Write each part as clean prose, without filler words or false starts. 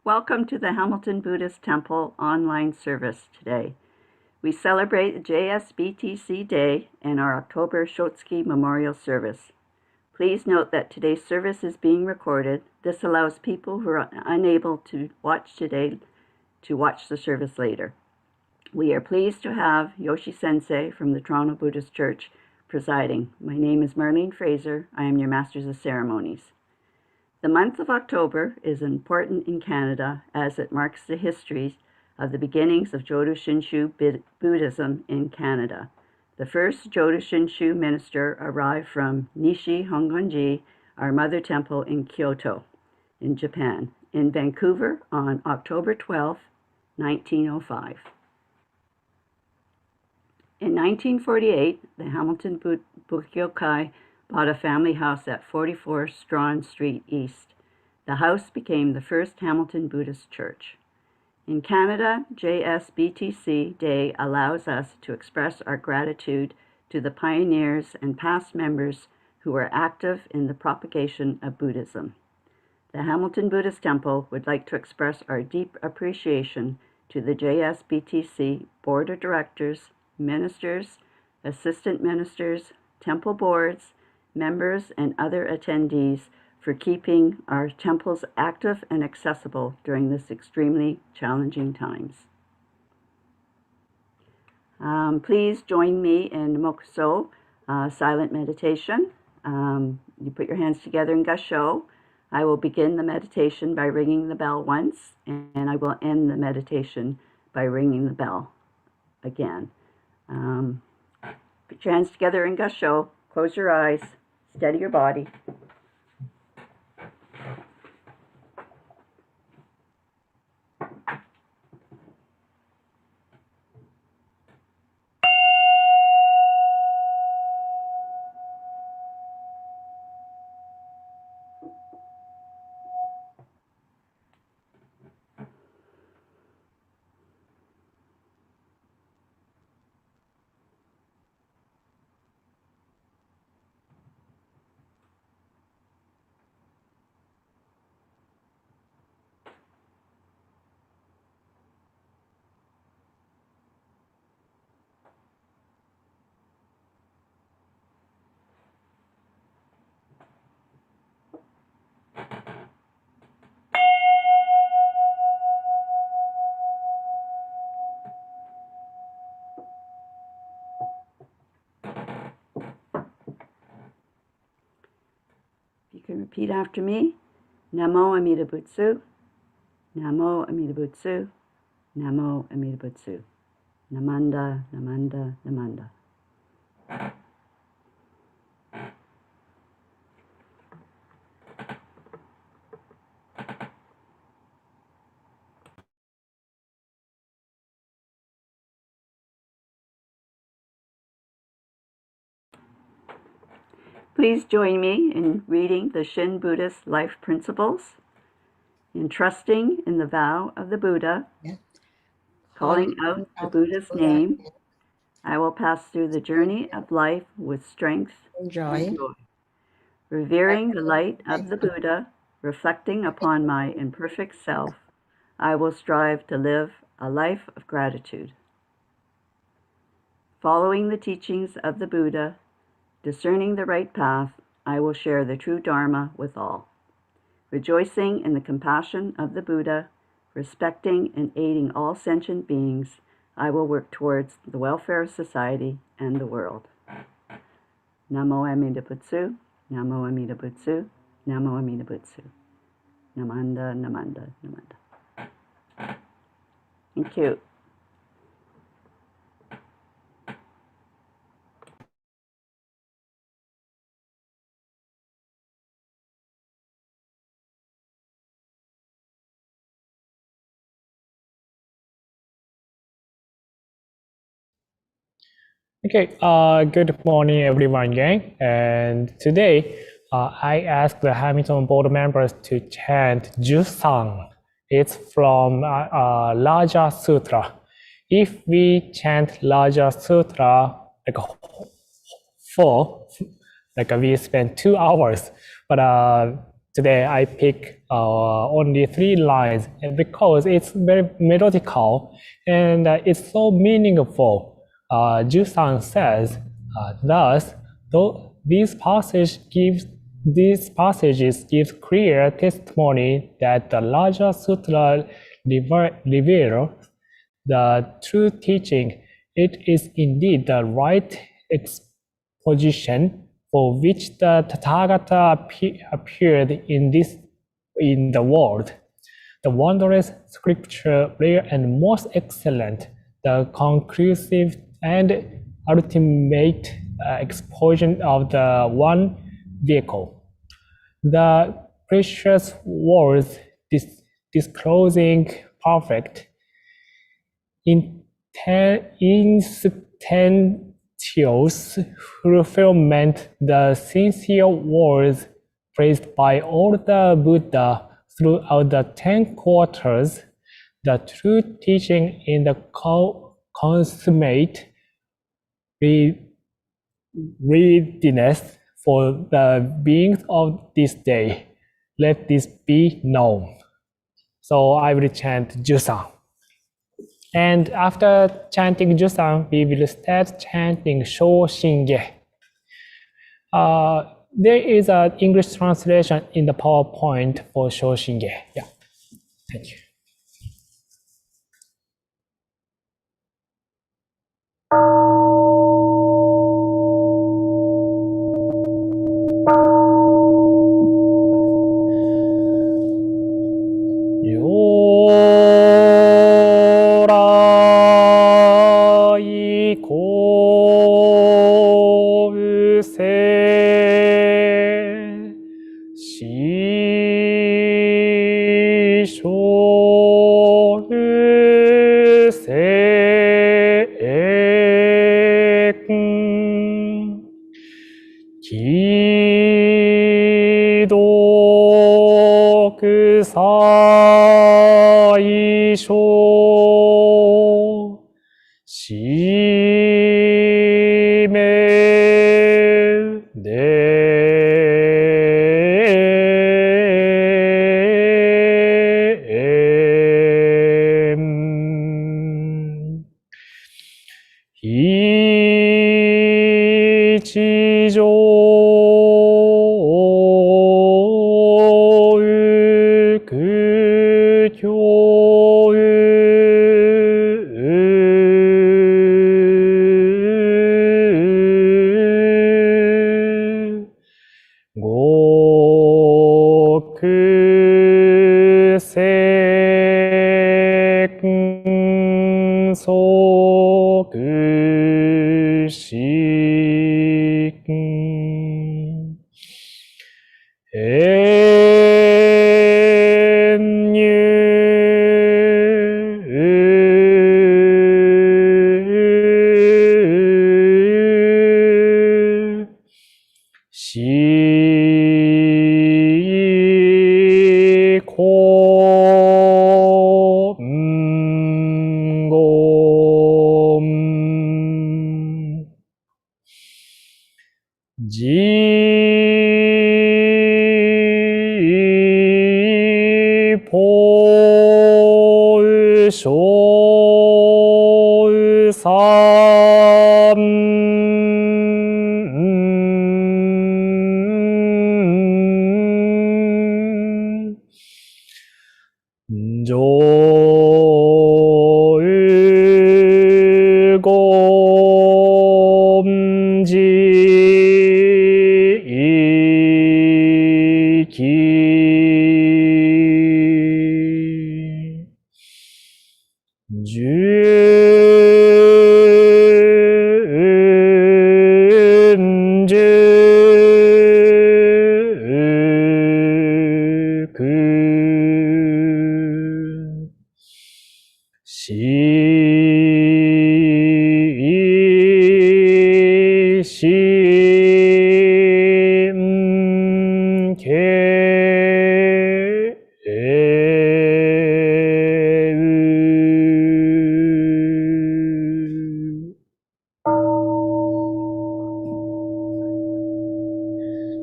Welcome to the Hamilton Buddhist Temple online service today. We celebrate JSBTC Day and our October Shotsuki Memorial Service. Please note that today's service is being recorded. This allows people who are unable to watch today to watch the service later. We are pleased to have Yoshi Sensei from the Toronto Buddhist Church presiding. My name is Marlene Fraser. I am your Masters of Ceremonies. The month of October is important in Canada as it marks the history of the beginnings of Jodo Shinshu Buddhism in Canada. The first Jodo Shinshu minister arrived from Nishi Hongonji, our mother temple in Kyoto, in Japan, in Vancouver on October 12, 1905. In 1948, the Hamilton Bukyokai bought a family house at 44 Strawn Street East. The house became the first Hamilton Buddhist church. In Canada, JSBTC Day allows us to express our gratitude to the pioneers and past members who were active in the propagation of Buddhism. The Hamilton Buddhist Temple would like to express our deep appreciation to the JSBTC Board of Directors, ministers, assistant ministers, temple boards, members, and other attendees for keeping our temples active and accessible during this extremely challenging times. Please join me in Mokuso, silent meditation. You put your hands together in Gasho. I will begin the meditation by ringing the bell once, and I will end the meditation by ringing the bell again. Put your hands together in Gasho. Close your eyes. Steady your body. You can repeat after me. Namo Amida Butsu, Namo Amida Butsu, Namo Amida Butsu. Namanda, Namanda, Namanda. Please join me in reading the Shin Buddhist life principles, in trusting in the vow of the Buddha, calling out the Buddha's name. I will pass through the journey of life with strength and joy. Revering the light of the Buddha, reflecting upon my imperfect self, I will strive to live a life of gratitude. Following the teachings of the Buddha, discerning the right path, I will share the true Dharma with all. Rejoicing in the compassion of the Buddha, respecting and aiding all sentient beings, I will work towards the welfare of society and the world. Namo Amida Butsu, Namo Amida Butsu, Namo Amida Butsu. Namanda, Namanda, Namanda. Thank you. Okay, good morning everyone again. And today I asked the Hamilton board members to chant Jusang. It's from Raja Sutra. If we chant Raja Sutra like full, like we spend 2 hours, but today I pick only 3 lines because it's very melodical and it's so meaningful. Jusang says, thus, though these passages give clear testimony that the larger sutra reveals the true teaching. It is indeed the right exposition for which the Tathagata appeared in the world. The wondrous scripture, rare and most excellent, the conclusive and ultimate exposition of the one vehicle. The precious words disclosing perfect, instantaneous fulfillment, the sincere words praised by all the Buddha throughout the 10 quarters, the true teaching in the consummate readiness for the beings of this day. Let this be known. So I will chant Jusang. And after chanting Jusang, we will start chanting Shoshinge. There is an English translation in the PowerPoint for Shoshinge. Yeah, thank you.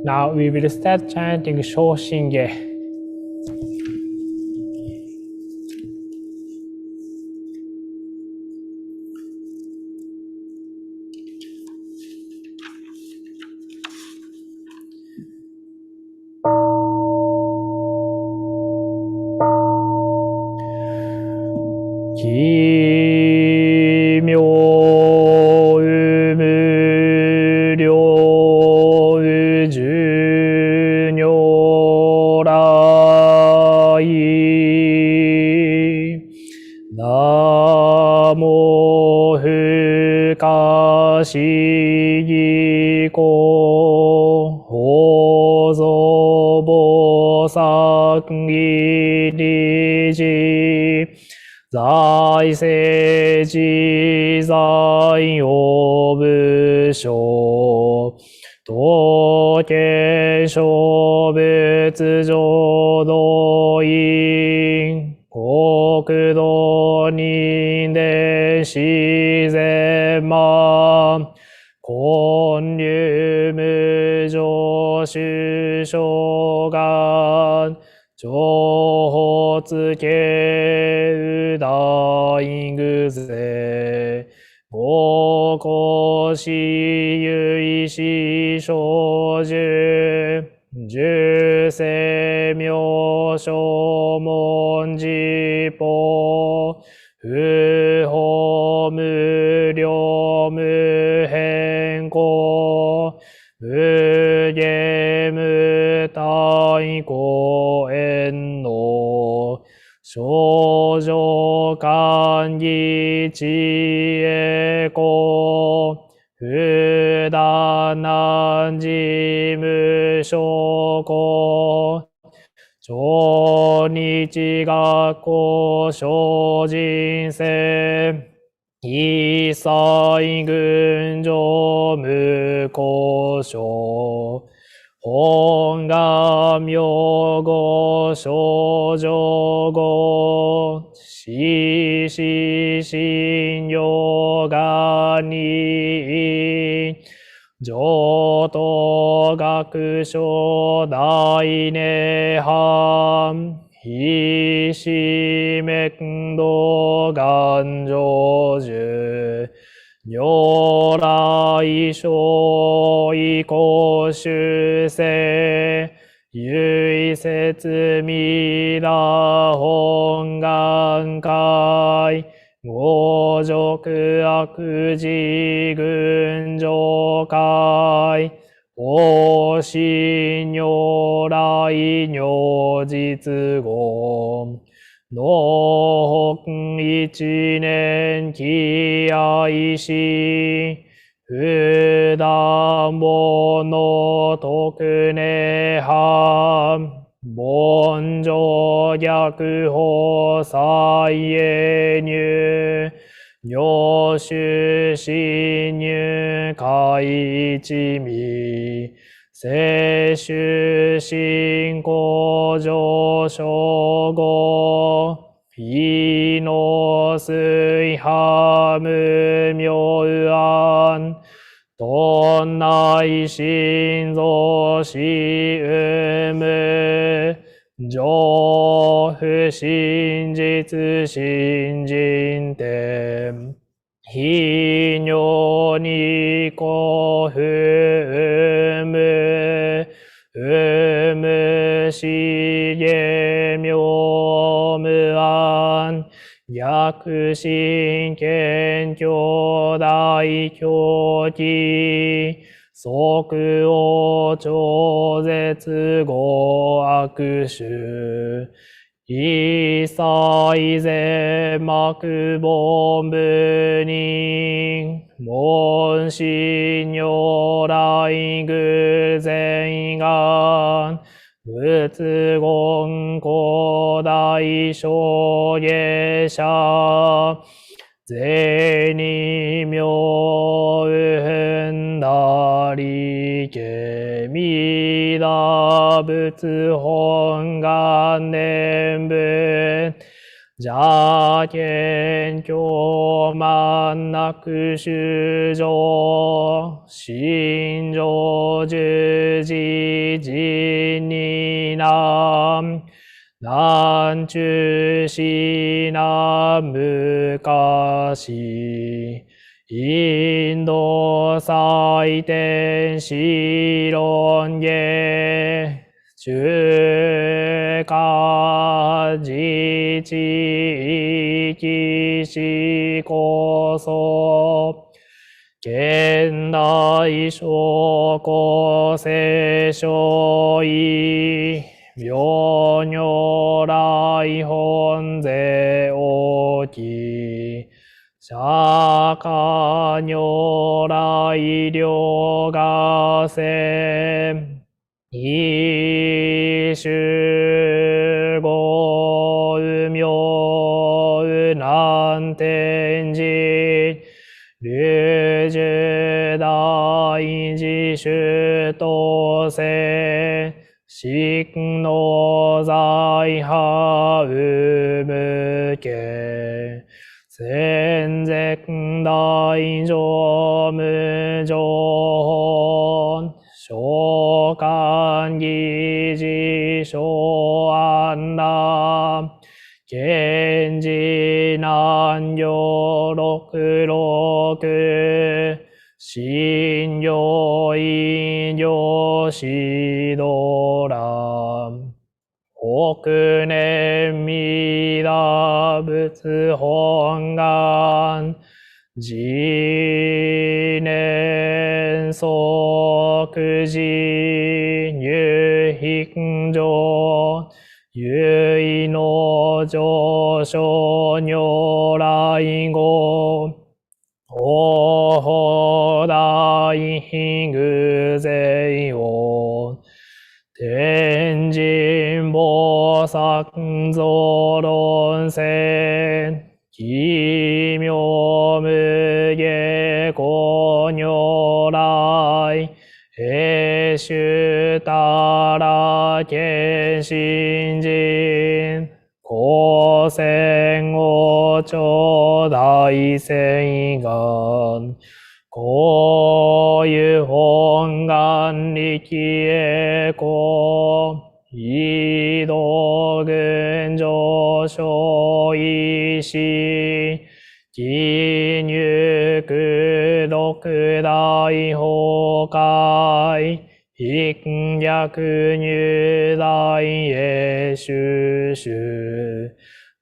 Now we will start chanting Shoshinge.財政自在用部所統計小仏浄土院国土人伝自然万建立無常種障害情報系大具税合公私有死小樹十世名所文字法不法無量無変更無限無体公縁の少女間義知恵公不断難事務所公超日学校精進性一切群上無交渉本願名号少女語死死信用願に上等学書大涅槃非死滅道願成就如来所以公修世唯説弥陀本願会五辱悪事群上会お信如来如実言農北一年喜愛し普段物特涅槃凡上逆法再永入如種侵入開一味世種信仰上昇後非の水波無明暗どんない心臓しうむ上不真実信心点非如にこ不無無しげ妙無安逆心謙虚大狂気即応超絶語悪種一切善悪凡部人門心如来偶然願仏言古代小下者税に名分なりけみだ仏本願念仏邪見狂慢なく衆生、心情十字人に難、難中死な昔、インド祭典思論下、中華自治域史こそ、現代諸国聖書意、妙如来本税大き、釈迦如来両がせ、一種語名南天寺、龍樹大自主とせ、執の財派有無形、先絶大乗無常本、召喚議事小安ら、賢治南行六六、信行異行指導ら、億年未打仏本願、自念即時入品上、唯の上昇如来語、おほ大偶税を、天神菩薩造論戦、奇妙無下公如来、永寿たら見信心、高専王朝大聖願、こういう本願力栄光、移動群上昇意志、記入苦毒大崩壊、筆逆入大永収集、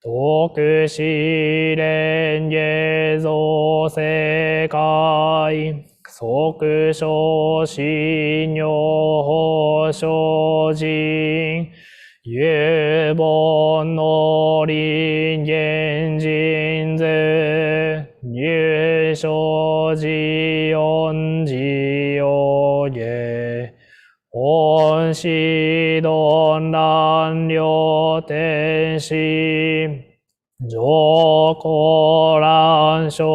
徳試練下造世界、即小信用法精進、有本の臨現人図、入所寺音寺を下、本師論乱両天使、上皇乱小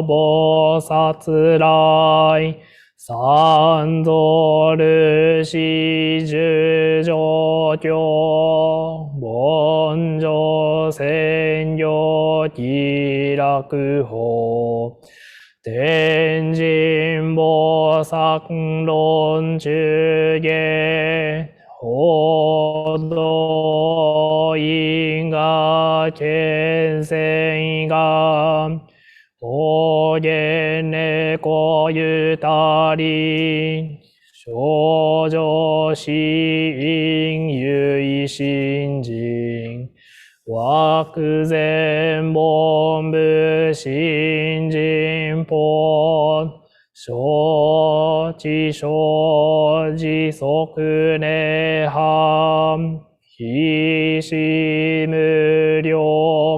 菩薩来、三蔵ルシ十条教、凡上専業気楽法、天神菩薩論中下、報道因果見性が、方言猫ゆたり、少女死因唯心人、惑前本部新人本、承知承持即涅槃、非死無量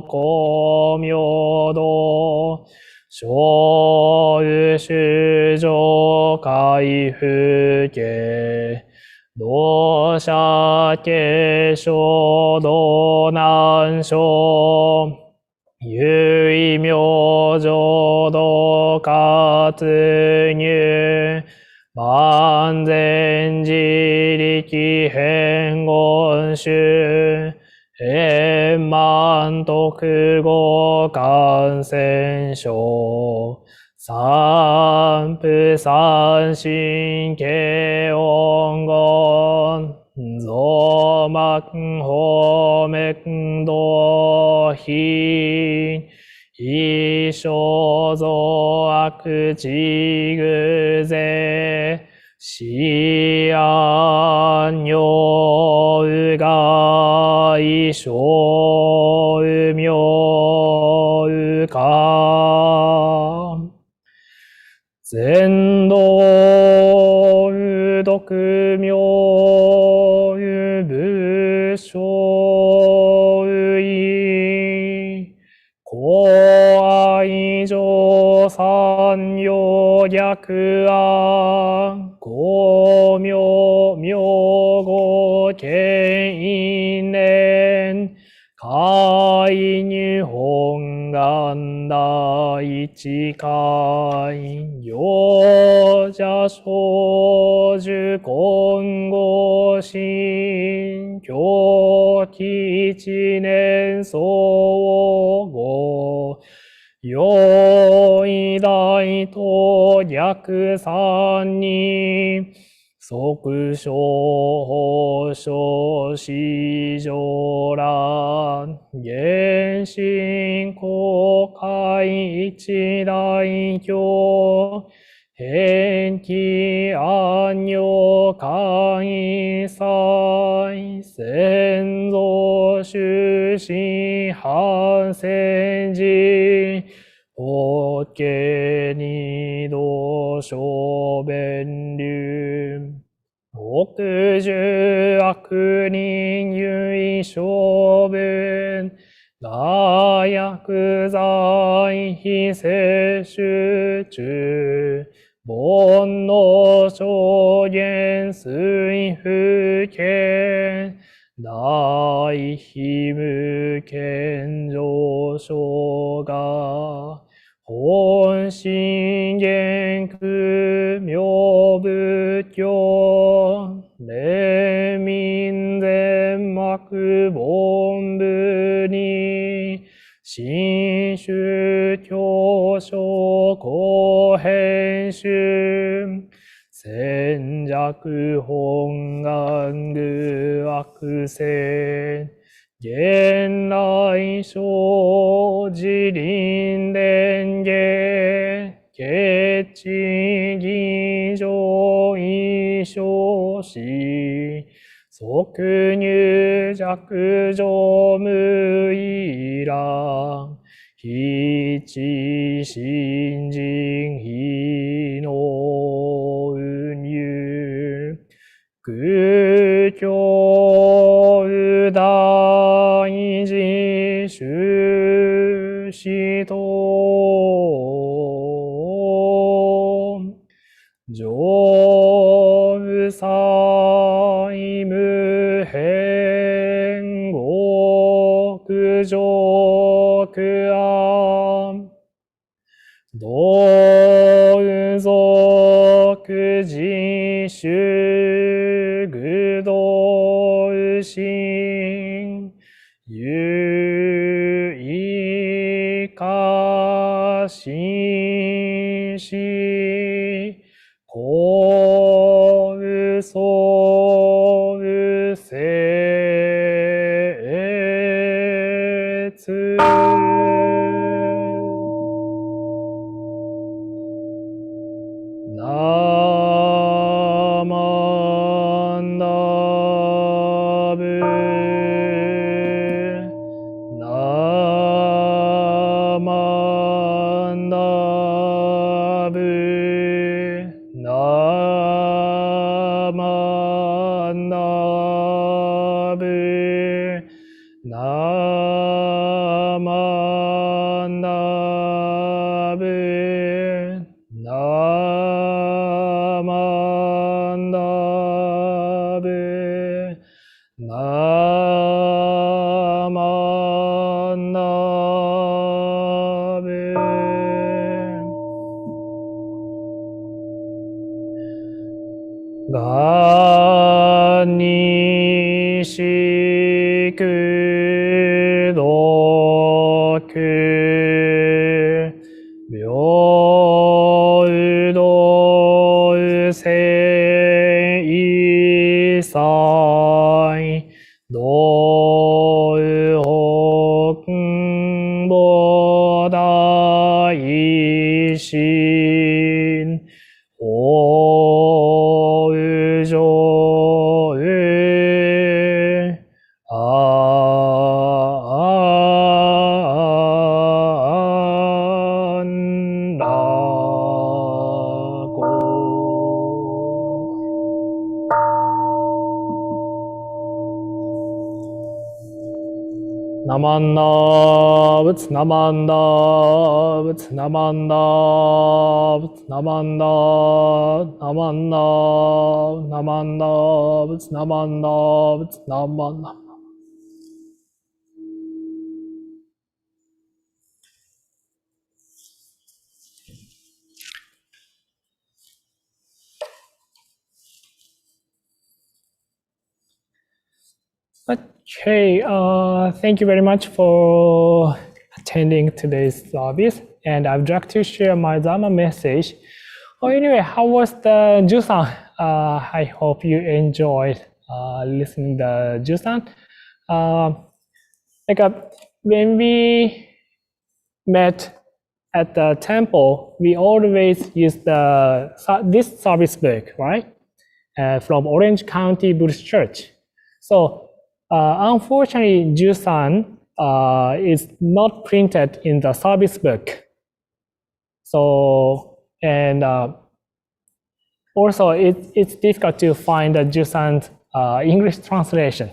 光明道、小宇宙上回復家、同社継承道難所、唯名浄土活入、万全自力変言集、円満特語感染症、三不三神経音言、増膜法脈動品、異生増悪地偶税、死安尿うが異生う妙うか全道う毒妙う武将う意公愛上三陽逆案公明明語権因縁会入本願第一会行者小樹今後心教期一年相互用意大と逆三人即小小市場乱原神公開一大教返帰安養会員祭先祖終身反戦時仏二度小弁流北十悪人唯小弁大薬剤非摂取中煩悩諸言水不見大非無見上昇が本心元空妙仏教霊民全幕本部に新宗教書公編集戦弱本願具悪戦現来生自輪伝下決地義上異生死即入弱上無依乱非知信心非の運輸空教大事修士と上細無変極上苦安道族自主愚道心有意化心し公嘘説ナマンダブナマンダブナマンダブナマンダブナマンダブナマンダブがにしく Namanabut, namanabut, namanabut, namanabut, namanabut, namanabut, namanabut, namanabut. Okay, thank you very much for attending today's service, and I'd like to share my Dharma message. Oh, anyway, how was the Jusan? I hope you enjoyed listening to Jusan. When we met at the temple, we always use this service book, right? From Orange County Buddhist Church. So unfortunately, Jusan is not printed in the service book. So, and also it's difficult to find the Jusan's English translation.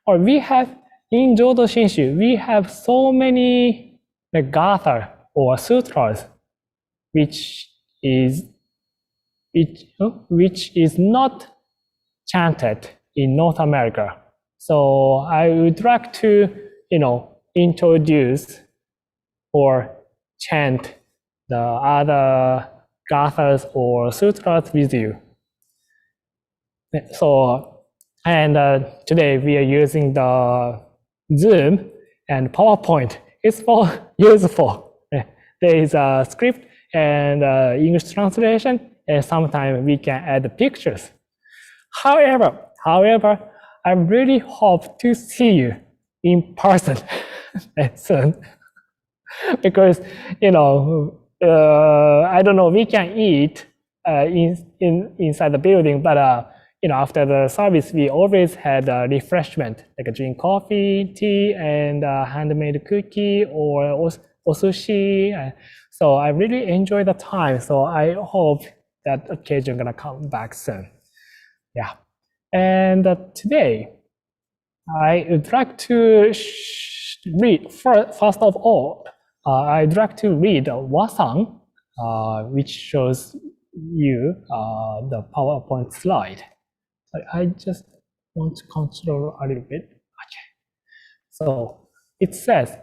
Or we have, in Jodo Shinshu, we have so many gatha or sutras, which is not chanted in North America. So I would like to, introduce or chant the other gathas or sutras with you. So, and today we are using the Zoom and PowerPoint. It's useful. There is a script and English translation, and sometimes we can add pictures. However, I really hope to see you in person soon, because I don't know, we can eat inside the building, but after the service we always had refreshment, like drink coffee, tea, and handmade cookie or sushi. So I really enjoy the time. So I hope that occasion gonna come back soon. Yeah. And today, I would like to read, first of all, I'd like to read Wasang, which shows you the PowerPoint slide. I just want to control a little bit. Okay. So it says,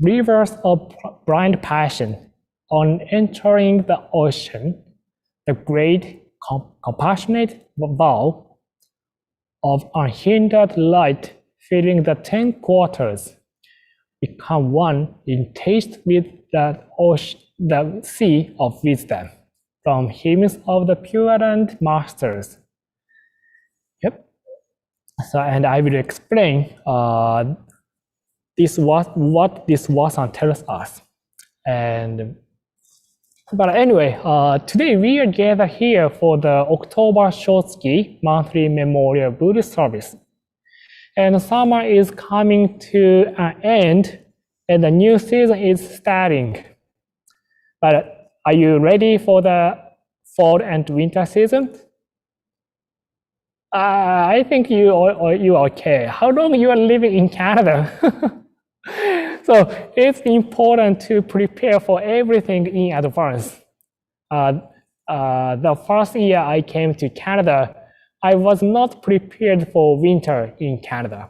rivers of blind passion, on entering the ocean, the great compassionate vow of unhindered light filling the 10 quarters, become one in taste with the sea of wisdom from hymns of the Pure Land Masters. Yep. So, and I will explain what this Wasang tells us. But anyway, today we are gathered here for the October Shotsuki monthly memorial Buddhist service. And summer is coming to an end and the new season is starting. But are you ready for the fall and winter season? I think you are okay. How long you are living in Canada? So it's important to prepare for everything in advance. The first year I came to Canada, I was not prepared for winter in Canada.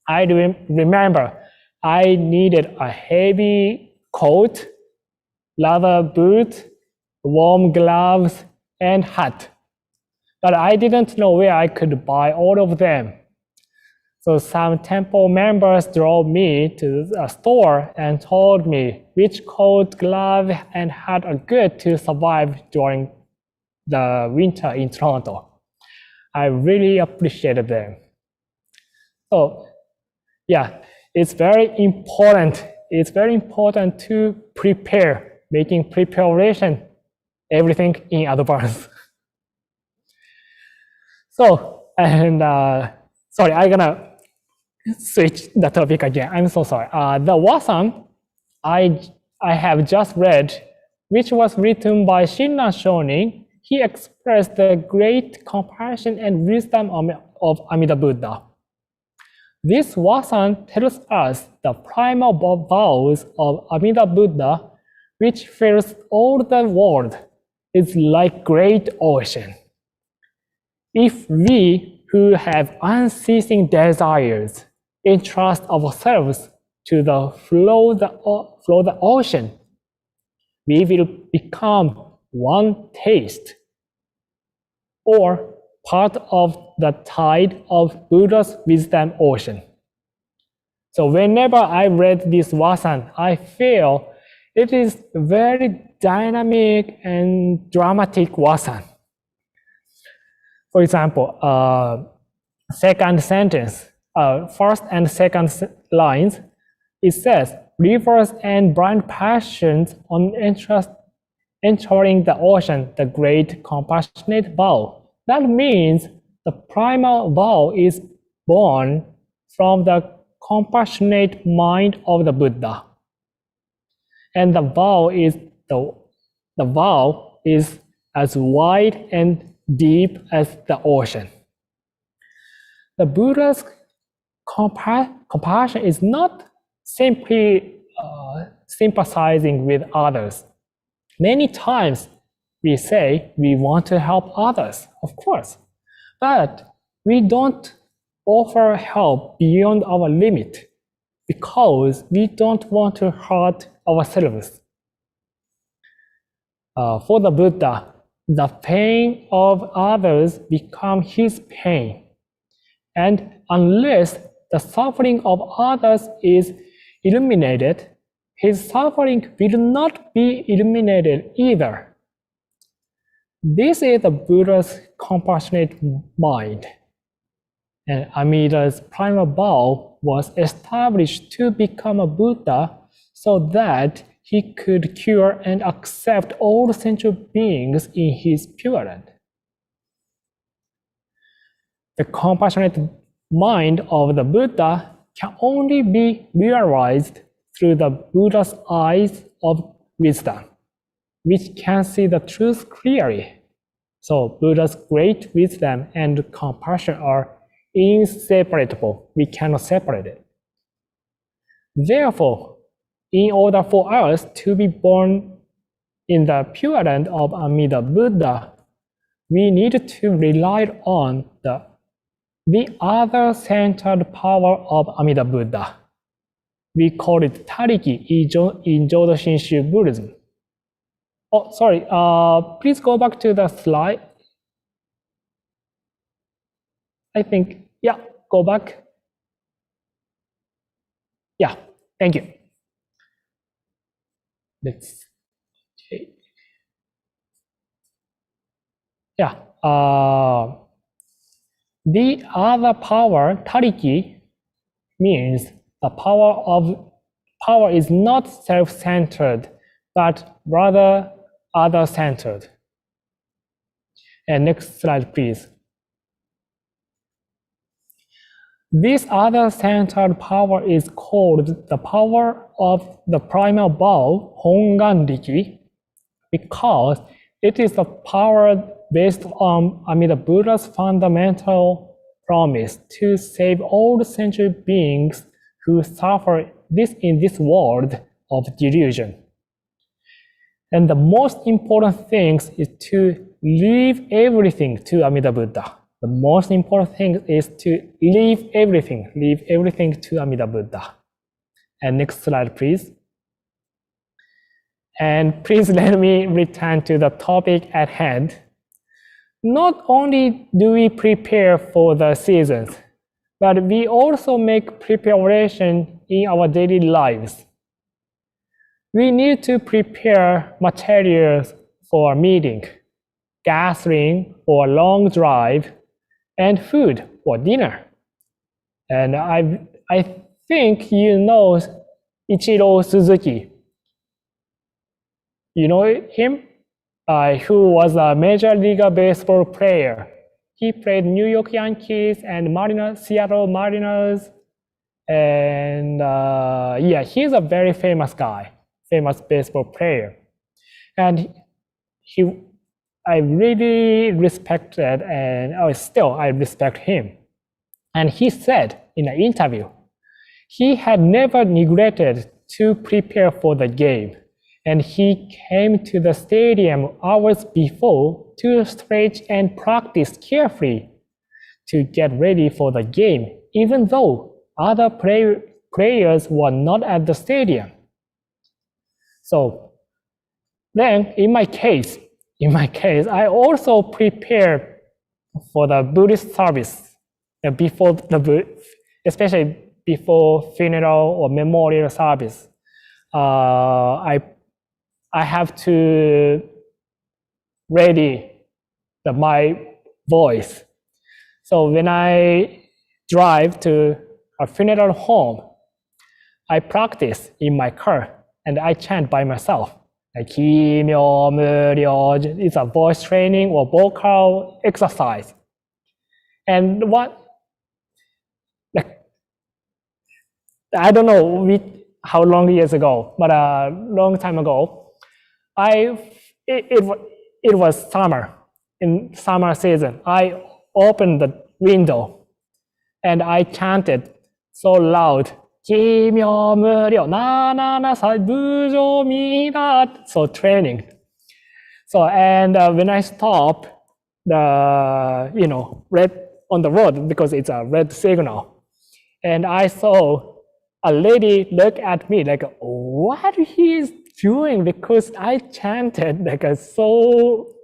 I remember I needed a heavy coat, leather boots, warm gloves, and hat. But I didn't know where I could buy all of them. So some temple members drove me to a store and told me which coat, glove, and hat are good to survive during the winter in Toronto. I really appreciated them. So yeah, it's very important. It's very important to prepare, making preparation, everything in advance. So, and sorry, I'm gonna switch the topic again. I'm so sorry. The Wasang I have just read, which was written by Shinran Shonin, he expressed the great compassion and wisdom of Amida Buddha. This Wasan tells us the primal vows of Amida Buddha, which fills all the world, is like great ocean. If we who have unceasing desires entrust ourselves to the flow the ocean, we will become one taste, or part of the tide of Buddha's wisdom ocean. So whenever I read this Wasan, I feel it is very dynamic and dramatic Wasan. For example, second sentence, first and second lines, it says, rivers and blind passions on entering the ocean, the great compassionate vow. That means the primal vow is born from the compassionate mind of the Buddha. And the vow is as wide and deep as the ocean. The Buddha's compassion is not simply sympathizing with others. Many times we say we want to help others, of course, but we don't offer help beyond our limit because we don't want to hurt ourselves. For the Buddha, the pain of others becomes his pain. And unless the suffering of others is eliminated, his suffering will not be eliminated either. This is the Buddha's compassionate mind. And Amida's primal vow was established to become a Buddha so that he could cure and accept all sentient beings in his pure land. The compassionate mind of the Buddha can only be realized through the Buddha's eyes of wisdom, which can see the truth clearly. So Buddha's great wisdom and compassion are inseparable. We cannot separate it. Therefore, in order for us to be born in the pure land of Amida Buddha, we need to rely on the other-centered power of Amida Buddha. We call it Tariki in Jodo Shinshu Buddhism. Oh, sorry, please go back to the slide. I think, yeah, go back. Yeah, thank you. Let's, okay. Yeah, the other power, Tariki, means the power is not self-centered, but rather other-centered. And next slide, please. This other-centered power is called the power of the primal vow, Hongan-riki, because it is the power based on Amida Buddha's fundamental promise to save all sentient beings who suffer in this world of delusion. And the most important thing is to leave everything to Amida Buddha. The most important thing is to leave everything to Amida Buddha. And next slide, please. And please let me return to the topic at hand. Not only do we prepare for the seasons, but we also make preparation in our daily lives. We need to prepare materials for a meeting, gasoline for a long drive, and food for dinner. And I think you know Ichiro Suzuki. You know him? Who was a Major League Baseball player. He played New York Yankees and Seattle Mariners. And yeah, he's a very famous guy, famous baseball player. And I really respected, and still I respect him. And he said, in an interview. He had never neglected to prepare for the game, and he came to the stadium hours before to stretch and practice carefully to get ready for the game, even though other players were not at the stadium. So then in my case, I also prepared for the Buddhist service before especially before funeral or memorial service. I have to ready my voice. So when I drive to a funeral home, I practice in my car and I chant by myself. Like, it's a voice training or vocal exercise. And I don't know how long years ago, but a long time ago, it was summer. In summer season, I opened the window and I chanted so loud, so training. So, and when I stop the, red on the road, because it's a red signal, and I saw a lady look at me like, what he is doing? Because I chanted like so,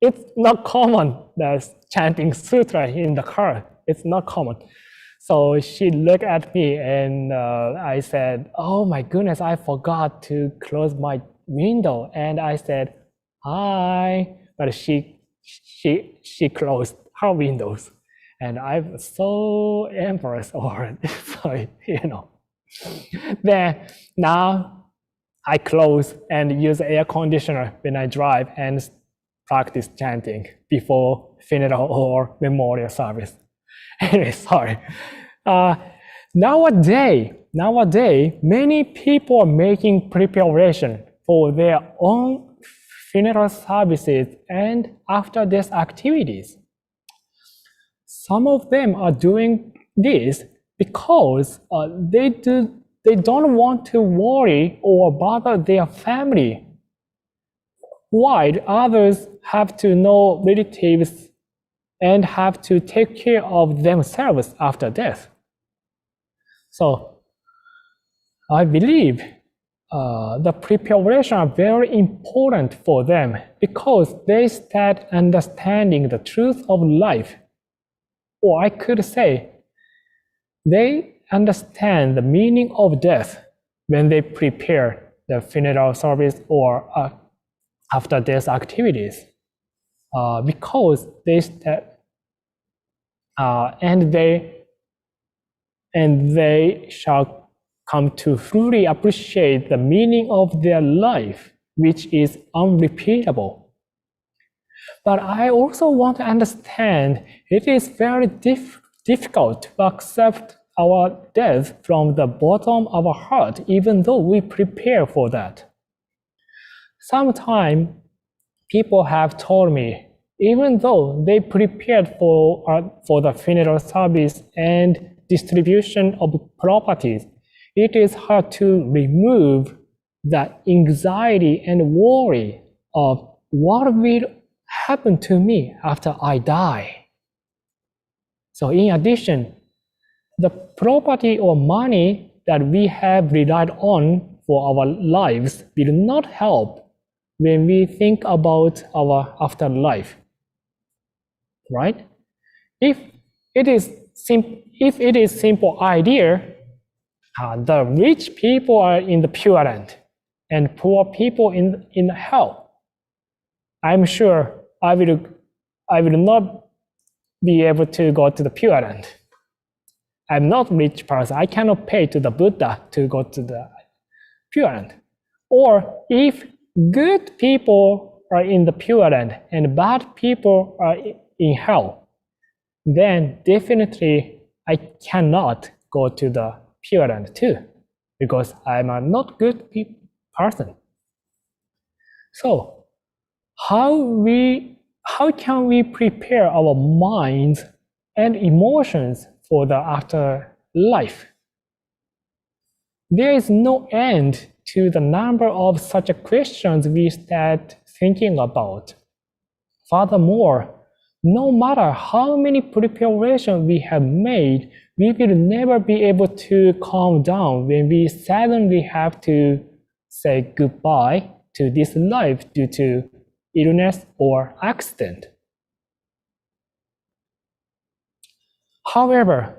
it's not common, the chanting sutra in the car. It's not common. So she looked at me and I said, oh my goodness, I forgot to close my window. And I said, hi, but she closed her windows. And I was so embarrassed over it. So, then now I close and use air conditioner when I drive and practice chanting before funeral or memorial service. Anyway, sorry. Nowadays, many people are making preparation for their own funeral services and after-death activities. Some of them are doing this because they don't want to worry or bother their family, while others have to know relatives and have to take care of themselves after death. So I believe the preparation are very important for them because they start understanding the truth of life. Or I could say, they understand the meaning of death when they prepare the funeral service or after-death activities, because they shall come to fully appreciate the meaning of their life, which is unrepeatable. But I also want to understand it is very difficult to accept our death from the bottom of our heart, even though we prepare for that. Sometimes people have told me, even though they prepared for the funeral service and distribution of properties, it is hard to remove the anxiety and worry of what will happen to me after I die. So in addition, the property or money that we have relied on for our lives will not help when we think about our afterlife, right? If it is simple idea, the rich people are in the Pure Land and poor people in hell. I'm sure I will not be able to go to the Pure Land. I'm not a rich person. I cannot pay to the Buddha to go to the Pure Land. Or if good people are in the Pure Land and bad people are in hell, then definitely I cannot go to the Pure Land too, because I'm a not good person. So how can we prepare our minds and emotions for the afterlife. There is no end to the number of such questions we start thinking about. Furthermore, no matter how many preparations we have made, we will never be able to calm down when we suddenly have to say goodbye to this life due to illness or accident. However,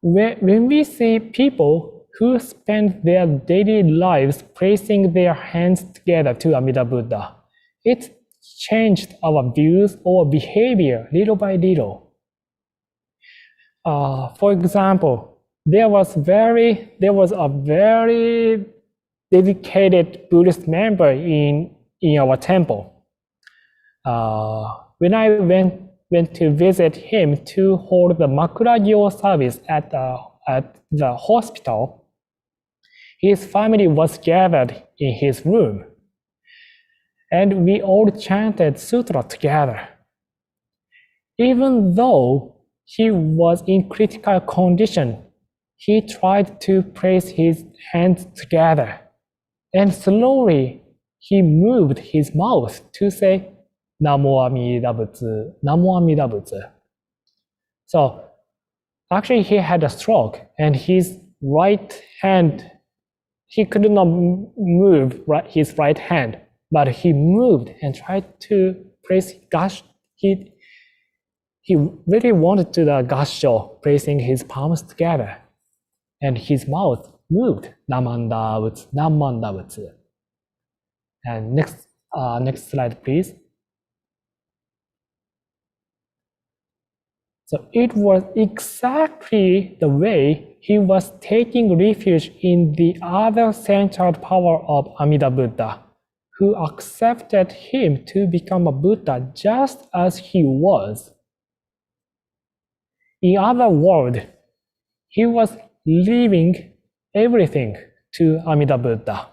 when we see people who spend their daily lives placing their hands together to Amida Buddha, it changed our views or behavior little by little. For example, there was a very dedicated Buddhist member in our temple. When I went to visit him to hold the Makuragyo service at the hospital, his family was gathered in his room, and we all chanted sutra together. Even though he was in critical condition, he tried to place his hands together, and slowly he moved his mouth to say Namo Amida Butsu, Namo Amida Butsu. So actually he had a stroke, and his right hand, he could not move his right hand, but he moved and tried to place gash. He really wanted to the gasho, placing his palms together, and his mouth moved. Namanda Butsu, Namanda Butsu. And next slide, please. So it was exactly the way he was taking refuge in the other centered power of Amida Buddha, who accepted him to become a Buddha just as he was. In other words, he was leaving everything to Amida Buddha.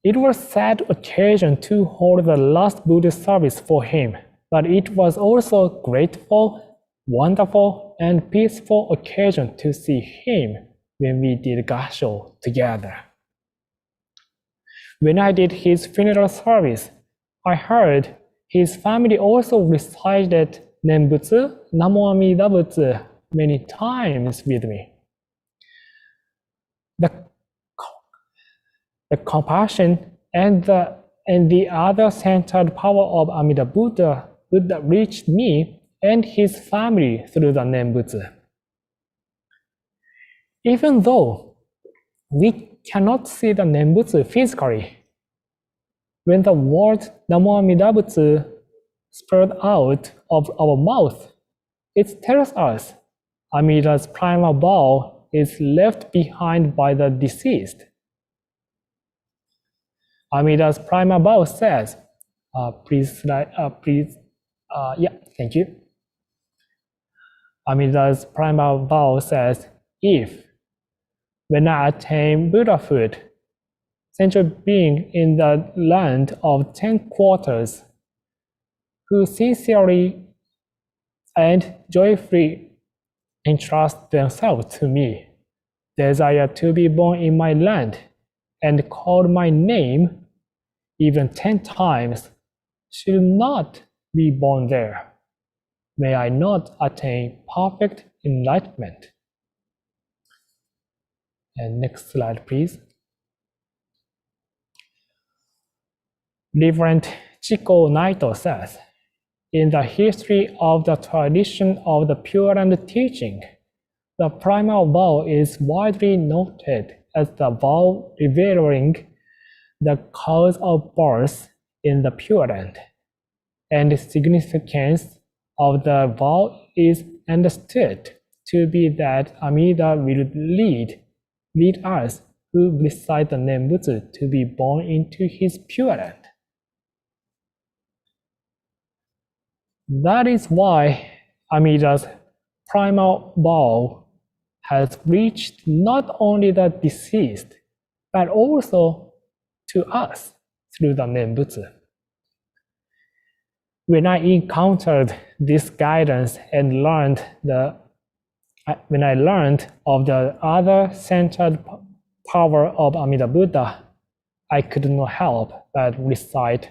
It was a sad occasion to hold the last Buddhist service for him, but it was also a grateful, wonderful, and peaceful occasion to see him when we did gasho together. When I did his funeral service, I heard his family also recited Nembutsu, Namo Amida Butsu many times with me. The compassion and the other centered power of Amida Buddha reached me and his family through the Nembutsu. Even though we cannot see the Nembutsu physically, when the word Namo Amida Butsu spurred out of our mouth, it tells us Amida's primal vow is left behind by the deceased. Amida's primal vow says, thank you. Amida's primal vow says, if, when I attain Buddhahood, sentient being in the land of 10 quarters, who sincerely and joyfully entrust themselves to me, desire to be born in my land, and call my name even 10 times, should not be born there. May I not attain perfect enlightenment. And next slide, please. Reverend Chiko Naito says, in the history of the tradition of the Pure Land teaching, the primal vow is widely noted as the vow revealing the cause of birth in the Pure Land, and the significance of the vow is understood to be that Amida will lead us who recite the Nembutsu to be born into his Pure Land. That is why Amida's primal vow has reached not only the deceased, but also to us through the Nembutsu. when I encountered this guidance and when I learned of the other centered power of Amida Buddha, I could not help but recite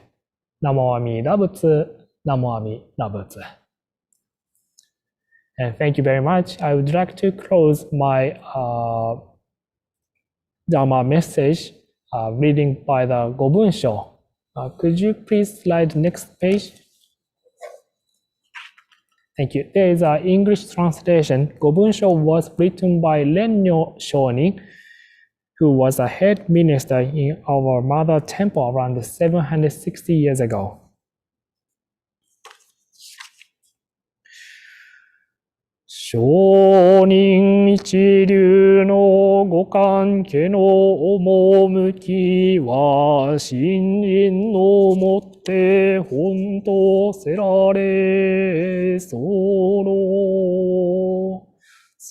Namo Amida Butsu, Namo Amida Butsu. And thank you very much. I would like to close my Dharma message reading by the Gobunsho. Could you please slide next page? Thank you. There is an English translation. Gobunsho was written by Rennyo Shonin, who was a head minister in our mother temple around 760 years ago. Shonin一流のご関係の趣は信心のもって本当せられそ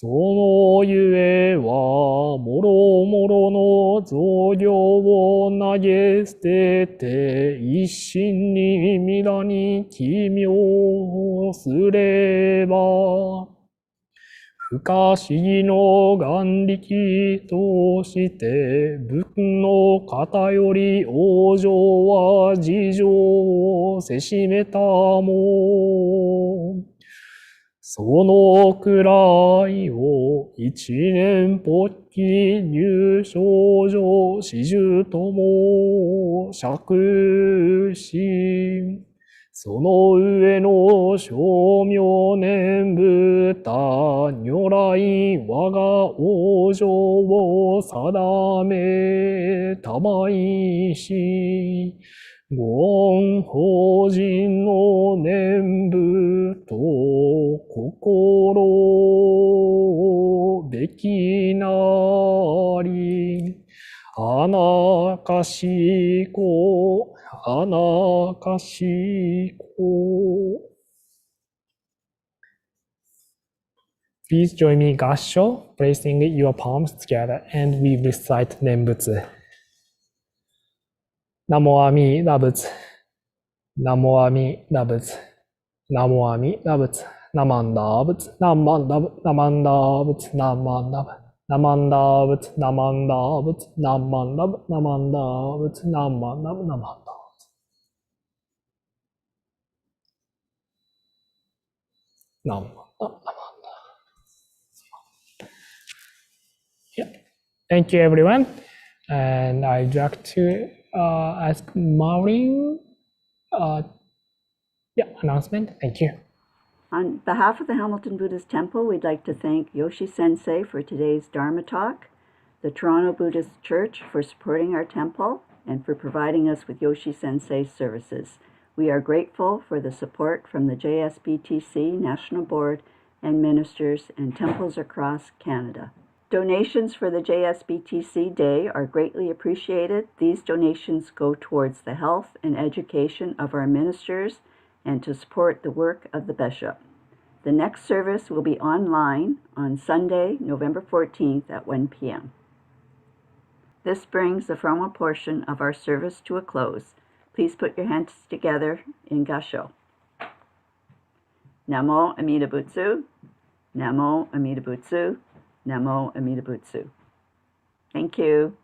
のゆえはもろもろの造業を投げ捨てて一心に皆に奇妙すれば不可思議の眼力として仏の方より往生は事情をせしめたもそのくらいを一年発起入賞上始終とも釈しその上の称名念仏如来我が往生を定めたまいしご恩法人の念仏と心べきなりあなかしこあなかしこ Please join me, Gassho, placing your palms together and we recite Nembutsu. Namo Amida Butsu. Namo Amida Butsu. Namo Amida Butsu. Namanda Butsu. Namanda Butsu. Namanda Butsu. Namanda Butsu. Namanda Butsu. Namanda Butsu. Namanda Butsu. Namanda Butsu. Namanda Butsu. Namanda. Yeah. Thank you, everyone. And I'd like to ask Maureen, announcement. Thank you. On behalf of the Hamilton Buddhist Temple, we'd like to thank Yoshi Sensei for today's Dharma talk, the Toronto Buddhist Church for supporting our temple, and for providing us with Yoshi Sensei's services. We are grateful for the support from the JSBTC National Board and ministers and temples across Canada. Donations for the JSBTC Day are greatly appreciated. These donations go towards the health and education of our ministers and to support the work of the bishop. The next service will be online on Sunday, November 14th at 1 p.m. This brings the formal portion of our service to a close. Please put your hands together in Gassho. Namo Amida Butsu, Namo Amida Butsu, Namo Amida Butsu. Thank you.